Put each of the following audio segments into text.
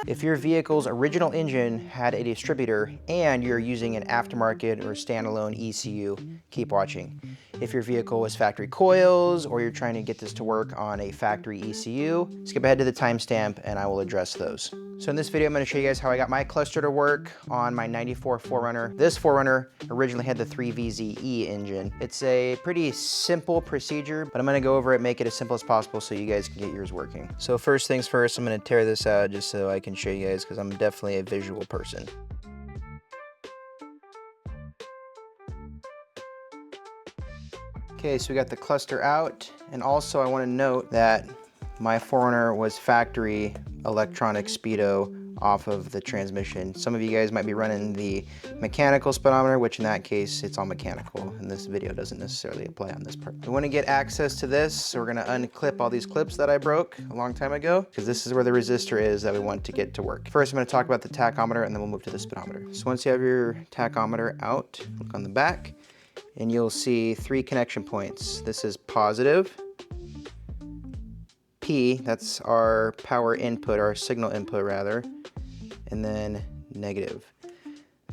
If your vehicle's original engine had a distributor and you're using an aftermarket or standalone ECU, keep watching. If your vehicle was factory coils or you're trying to get this to work on a factory ECU, skip ahead to the timestamp and I will address those. So in this video, I'm going to show you guys how I got my cluster to work on my 94 4Runner. This 4Runner originally had the 3VZE engine. It's a pretty simple procedure, but I'm going to go over it, make it as simple as possible so you guys can get yours working. So first things first, I'm going to tear this out just so I can show you guys because I'm definitely a visual person. Okay, so we got the cluster out, and also I want to note that my 4Runner was factory electronic Speedo off of the transmission. Some of you guys might be running the mechanical speedometer, which in that case, it's all mechanical, and this video doesn't necessarily apply on this part. We want to get access to this, so we're going to unclip all these clips that I broke a long time ago, because this is where the resistor is that we want to get to work. First, I'm going to talk about the tachometer, and then we'll move to the speedometer. So once you have your tachometer out, look on the back, and you'll see 3 connection points. This is positive, P, that's our power input, our signal input rather, and then negative.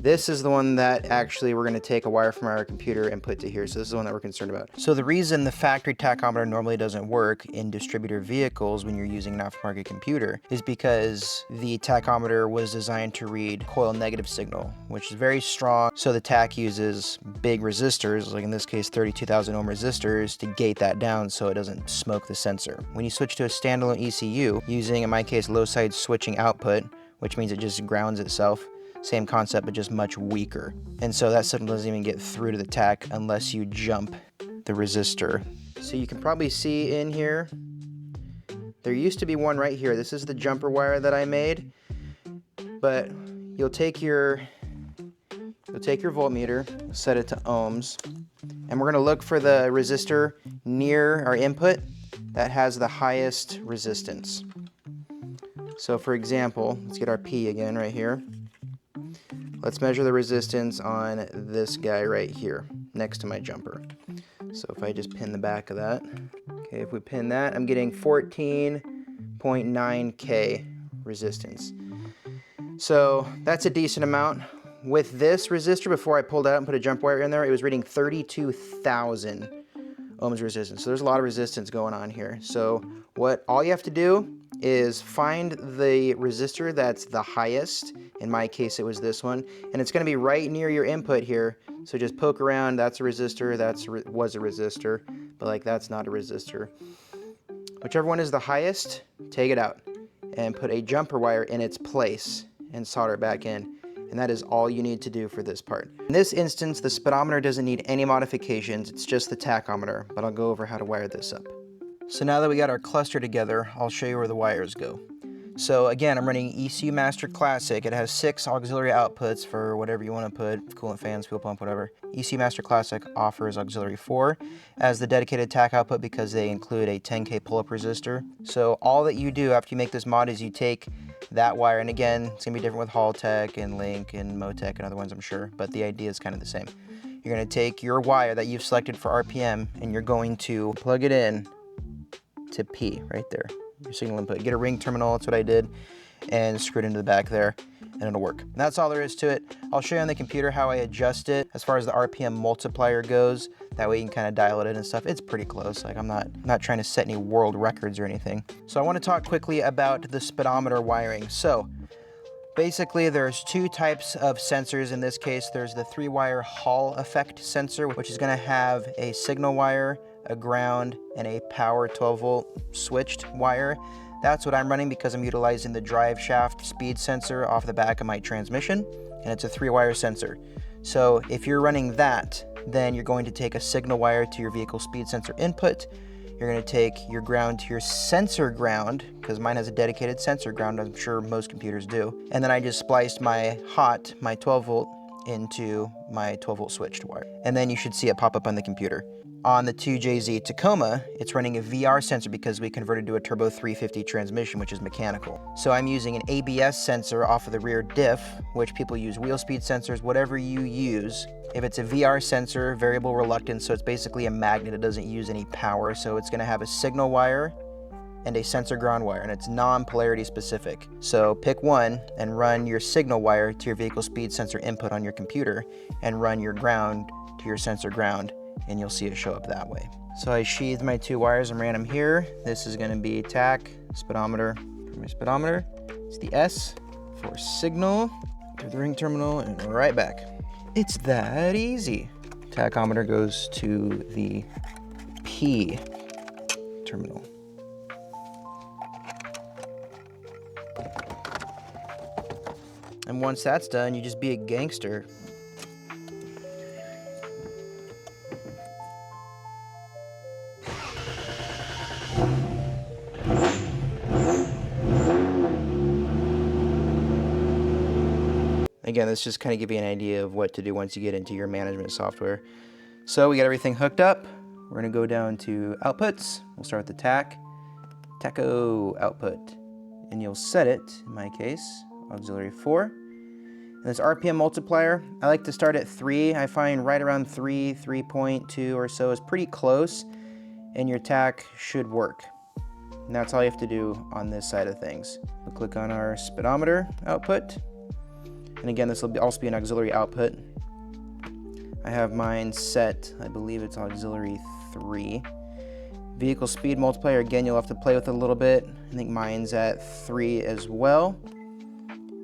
This is the one that actually we're going to take a wire from our computer and put to here. So this is the one that we're concerned about. So the reason the factory tachometer normally doesn't work in distributor vehicles when you're using an aftermarket computer is because the tachometer was designed to read coil negative signal, which is very strong. So the tach uses big resistors, like in this case 32,000 ohm resistors, to gate that down so it doesn't smoke the sensor. When you switch to a standalone ECU using, in my case, low side switching output, which means it just grounds itself, same concept, but just much weaker. And so that signal doesn't even get through to the tach unless you jump the resistor. So you can probably see in here, there used to be one right here. This is the jumper wire that I made, but you'll take your voltmeter, set it to ohms, and we're gonna look for the resistor near our input that has the highest resistance. So for example, let's get our P again right here. Let's measure the resistance on this guy right here, next to my jumper. So if I just pin the back of that, okay, if we pin that, I'm getting 14.9K resistance. So that's a decent amount. With this resistor, before I pulled out and put a jump wire in there, it was reading 32,000 ohms resistance. So there's a lot of resistance going on here. So all you have to do is find the resistor that's the highest. In my case, it was this one, and it's going to be right near your input here. So just poke around. That's a resistor. Was a resistor, but like that's not a resistor. Whichever one is the highest, take it out and put a jumper wire in its place and solder it back in. And that is all you need to do for this part. In this instance, the speedometer doesn't need any modifications. It's just the tachometer, but I'll go over how to wire this up. So now that we got our cluster together, I'll show you where the wires go. So again, I'm running ECU Master Classic. It has 6 auxiliary outputs for whatever you want to put, coolant fans, fuel pump, whatever. ECU Master Classic offers auxiliary 4 as the dedicated tach output because they include a 10K pull-up resistor. So all that you do after you make this mod is you take that wire, and again, it's gonna be different with Haltech and Link and Motec and other ones, I'm sure, but the idea is kind of the same. You're gonna take your wire that you've selected for RPM and you're going to plug it in to P right there, your signal input. Get a ring terminal, that's what I did, and screw it into the back there, and it'll work. And that's all there is to it. I'll show you on the computer how I adjust it as far as the RPM multiplier goes. That way you can kind of dial it in and stuff. It's pretty close. Like I'm not trying to set any world records or anything. So I want to talk quickly about the speedometer wiring. So basically there's 2 types of sensors in this case. There's the 3-wire Hall effect sensor, which is going to have a signal wire, a ground, and a power 12-volt switched wire. That's what I'm running because I'm utilizing the drive shaft speed sensor off the back of my transmission, and it's a 3-wire sensor. So if you're running that, then you're going to take a signal wire to your vehicle speed sensor input. You're going to take your ground to your sensor ground, because mine has a dedicated sensor ground, I'm sure most computers do. And then I just spliced my 12-volt into my 12-volt switched wire. And then you should see it pop up on the computer. On the 2JZ Tacoma, it's running a VR sensor because we converted to a turbo 350 transmission, which is mechanical. So I'm using an ABS sensor off of the rear diff, which people use wheel speed sensors, whatever you use. If it's a VR sensor, variable reluctance, so it's basically a magnet, it doesn't use any power, so it's gonna have a signal wire and a sensor ground wire, and it's non-polarity specific. So pick one and run your signal wire to your vehicle speed sensor input on your computer, and run your ground to your sensor ground, and you'll see it show up that way. So I sheathed my 2 wires and ran them here. This is gonna be tach, speedometer. For my speedometer, it's the S for signal, to the ring terminal, and right back. It's that easy. Tachometer goes to the P terminal. And once that's done, you just be a gangster. Again, this just kind of give you an idea of what to do once you get into your management software. So we got everything hooked up. We're gonna go down to outputs. We'll start with the tacho output. And you'll set it, in my case, auxiliary 4. And this RPM multiplier, I like to start at 3. I find right around 3, 3.2 or so is pretty close, and your tach should work. And that's all you have to do on this side of things. We'll click on our speedometer output. And again, this will also be an auxiliary output. I have mine set, I believe it's auxiliary 3. Vehicle speed multiplier, again, you'll have to play with it a little bit. I think mine's at 3 as well.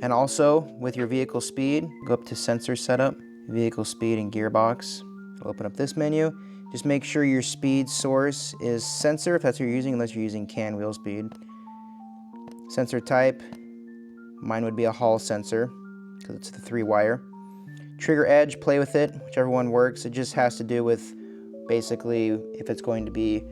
And also, with your vehicle speed, go up to sensor setup, vehicle speed and gearbox. It'll open up this menu. Just make sure your speed source is sensor, if that's what you're using, unless you're using CAN wheel speed. Sensor type, mine would be a Hall sensor, because it's the 3-wire. Trigger edge, play with it, whichever one works. It just has to do with basically if it's going to be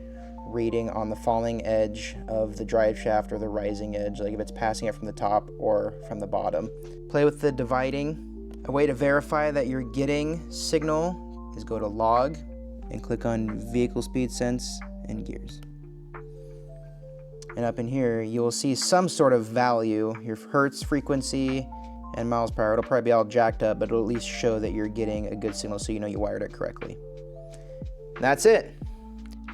reading on the falling edge of the drive shaft or the rising edge, like if it's passing it from the top or from the bottom. Play with the dividing. A way to verify that you're getting signal is go to log and click on vehicle speed sense and gears. And up in here, you will see some sort of value, your hertz, frequency, and miles per hour. It'll probably be all jacked up, but it'll at least show that you're getting a good signal so you know you wired it correctly. And that's it.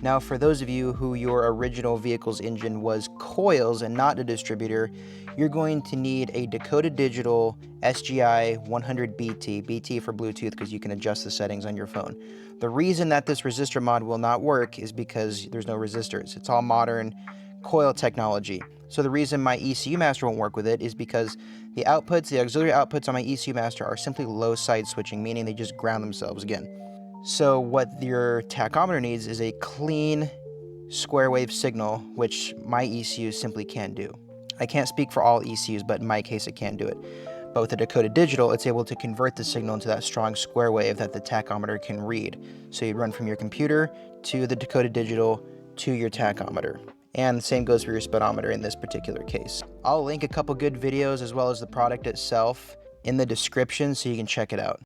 Now, for those of you who your original vehicle's engine was COILS and not a distributor, you're going to need a Dakota Digital SGI 100BT, BT for Bluetooth, because you can adjust the settings on your phone. The reason that this resistor mod will not work is because there's no resistors. It's all modern coil technology. So the reason my ECU master won't work with it is because the outputs, the auxiliary outputs on my ECU master are simply low side switching, meaning they just ground themselves again. So what your tachometer needs is a clean square wave signal, which my ECU simply can't do. I can't speak for all ECUs, but in my case it can do it. But with the Dakota Digital, it's able to convert the signal into that strong square wave that the tachometer can read. So you'd run from your computer to the Dakota Digital to your tachometer. And the same goes for your speedometer in this particular case. I'll link a couple good videos as well as the product itself in the description so you can check it out.